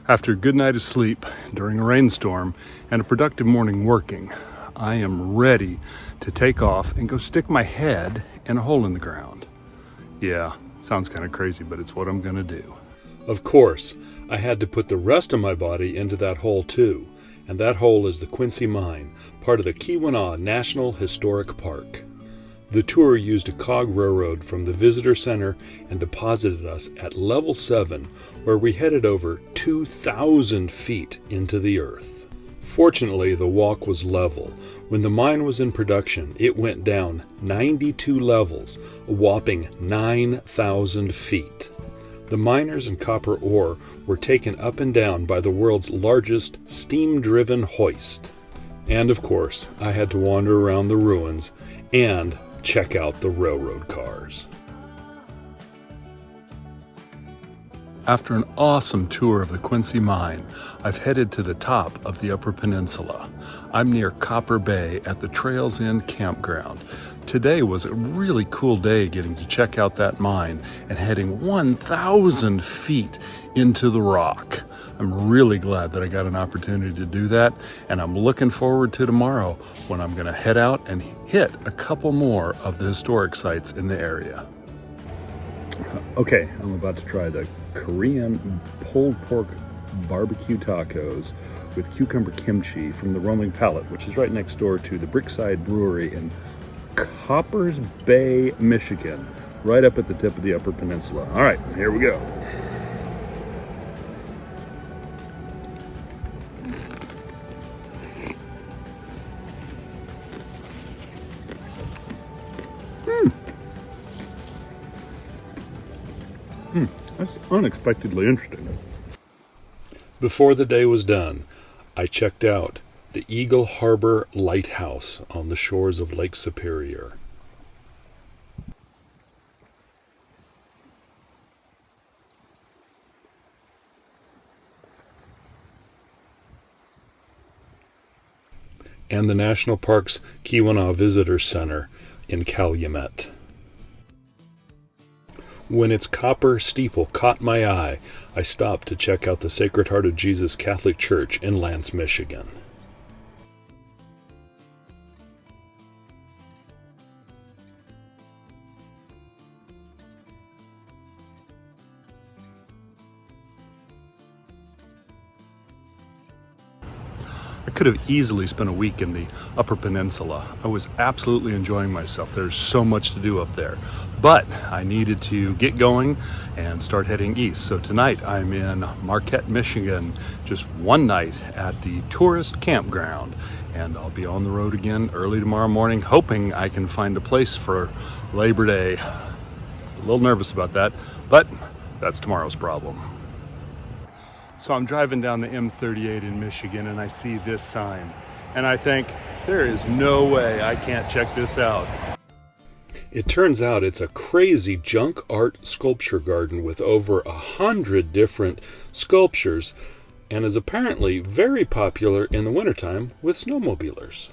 After a good night of sleep during a rainstorm and a productive morning working, I am ready to take off and go stick my head in a hole in the ground. Yeah, sounds kind of crazy, but it's what I'm gonna do. Of course, I had to put the rest of my body into that hole too, and that hole is the Quincy Mine, part of the Keweenaw National Historic Park. The tour used a cog railroad from the visitor center and deposited us at level 7, where we headed over 2,000 feet into the earth. Fortunately, the walk was level. When the mine was in production, it went down 92 levels, a whopping 9,000 feet. The miners and copper ore were taken up and down by the world's largest steam-driven hoist. And of course, I had to wander around the ruins and check out the railroad cars. After an awesome tour of the Quincy Mine, I've headed to the top of the Upper Peninsula. I'm near Copper Bay at the Trails End campground. Today was a really cool day getting to check out that mine and heading 1,000 feet into the rock. I'm really glad that I got an opportunity to do that, and I'm looking forward to tomorrow when I'm going to head out and hit a couple more of the historic sites in the area. Okay, I'm about to try the Korean pulled pork barbecue tacos with cucumber kimchi from the Roaming Palette, which is right next door to the Brickside Brewery in Coppers Bay, Michigan, right up at the tip of the Upper Peninsula. All right, here we go. That's unexpectedly interesting. Before the day was done, I checked out the Eagle Harbor Lighthouse on the shores of Lake Superior. And the National Park's Keweenaw Visitor Center in Calumet. When its copper steeple caught my eye, I stopped to check out the Sacred Heart of Jesus Catholic Church in Lance, Michigan. I could have easily spent a week in the Upper Peninsula. I was absolutely enjoying myself. There's so much to do up there. But I needed to get going and start heading east. So tonight I'm in Marquette, Michigan, just one night at the tourist campground. And I'll be on the road again early tomorrow morning, hoping I can find a place for Labor Day. A little nervous about that, but that's tomorrow's problem. So I'm driving down the M38 in Michigan and I see this sign. And I think, there is no way I can't check this out. It turns out it's a crazy junk art sculpture garden with over 100 different sculptures and is apparently very popular in the wintertime with snowmobilers.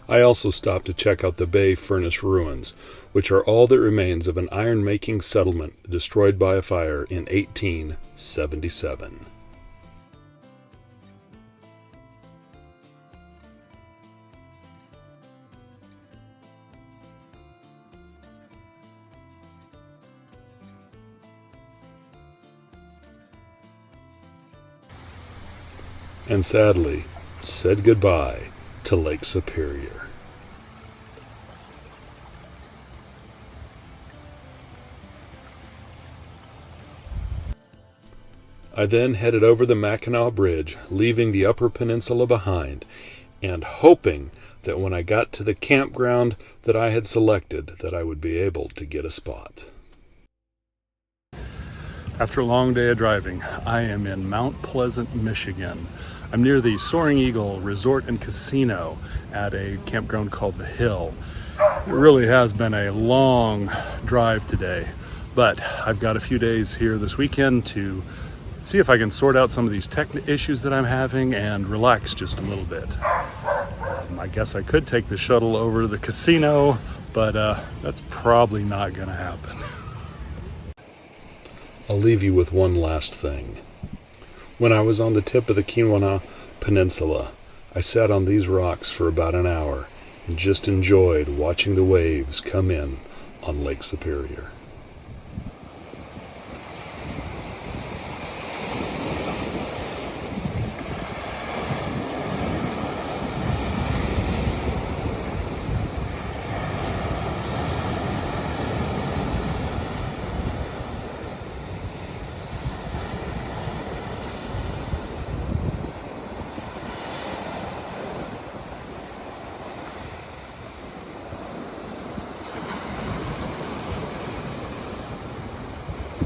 I also stopped to check out the Bay Furnace ruins, which are all that remains of an iron-making settlement destroyed by a fire in 1877. And sadly, said goodbye to Lake Superior. I then headed over the Mackinac Bridge, leaving the Upper Peninsula behind, and hoping that when I got to the campground that I had selected, that I would be able to get a spot. After a long day of driving, I am in Mount Pleasant, Michigan. I'm near the Soaring Eagle Resort and Casino at a campground called The Hill. It really has been a long drive today, but I've got a few days here this weekend to see if I can sort out some of these tech issues that I'm having and relax just a little bit. I guess I could take the shuttle over to the casino, but that's probably not gonna happen. I'll leave you with one last thing. When I was on the tip of the Keweenaw Peninsula, I sat on these rocks for about an hour and just enjoyed watching the waves come in on Lake Superior.